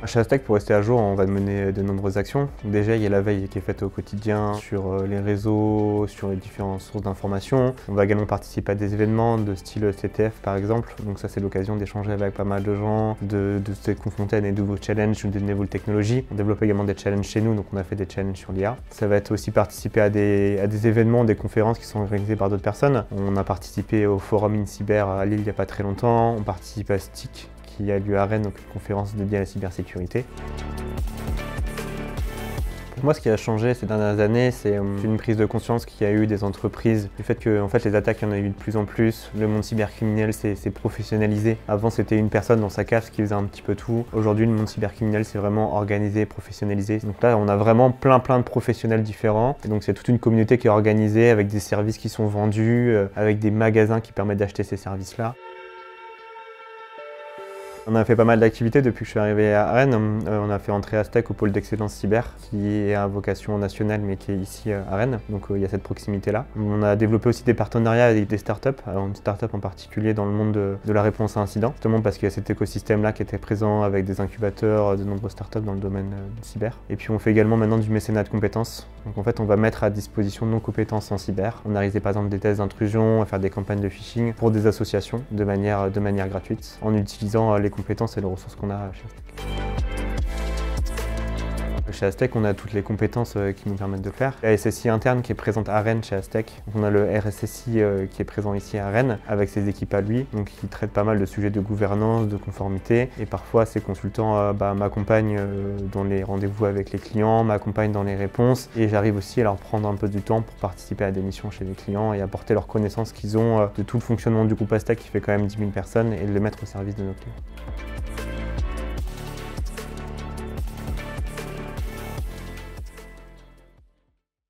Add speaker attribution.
Speaker 1: Chez Aztec, pour rester à jour, on va mener de nombreuses actions. Déjà, il y a la veille qui est faite au quotidien sur les réseaux, sur les différentes sources d'informations. On va également participer à des événements de style CTF par exemple. Donc ça, c'est l'occasion d'échanger avec pas mal de gens, de se confronter à des nouveaux challenges ou des nouvelles technologies. On développe également des challenges chez nous, donc on a fait des challenges sur l'IA. Ça va être aussi participer à des événements, des conférences qui sont organisées par d'autres personnes. On a participé au forum InCyber à Lille il n'y a pas très longtemps. On participe à STIC, qui a lieu à Rennes, donc une conférence dédiée à la cybersécurité. Pour moi, ce qui a changé ces dernières années, c'est une prise de conscience qu'il y a eu des entreprises, du fait que les attaques, il y en a eu de plus en plus, le monde cybercriminel s'est professionnalisé. Avant, c'était une personne dans sa cave qui faisait un petit peu tout. Aujourd'hui, le monde cybercriminel, c'est vraiment organisé, professionnalisé. Donc là, on a vraiment plein de professionnels différents. Et donc c'est toute une communauté qui est organisée avec des services qui sont vendus, avec des magasins qui permettent d'acheter ces services-là. On a fait pas mal d'activités depuis que je suis arrivé à Rennes. On a fait entrer Aztec au pôle d'excellence cyber, qui est à vocation nationale mais qui est ici à Rennes. Donc il y a cette proximité-là. On a développé aussi des partenariats avec des startups, alors une startup en particulier dans le monde de la réponse à incidents, justement parce qu'il y a cet écosystème-là qui était présent avec des incubateurs, de nombreuses startups dans le domaine cyber. Et puis on fait également maintenant du mécénat de compétences. Donc en fait, on va mettre à disposition nos compétences en cyber. On a réalisé par exemple des tests d'intrusion, à faire des campagnes de phishing pour des associations de manière gratuite, en utilisant les compétences et les ressources qu'on a chez Aztec. Chez Aztec, on a toutes les compétences qui nous permettent de le faire. La SSI interne qui est présente à Rennes chez Aztec. On a le RSSI qui est présent ici à Rennes avec ses équipes à lui, donc qui traite pas mal de sujets de gouvernance, de conformité. Et parfois, ces consultants m'accompagnent dans les rendez-vous avec les clients, m'accompagnent dans les réponses. Et j'arrive aussi à leur prendre un peu du temps pour participer à des missions chez les clients et apporter leurs connaissances qu'ils ont de tout le fonctionnement du groupe Aztec qui fait quand même 10 000 personnes et de les mettre au service de nos clients.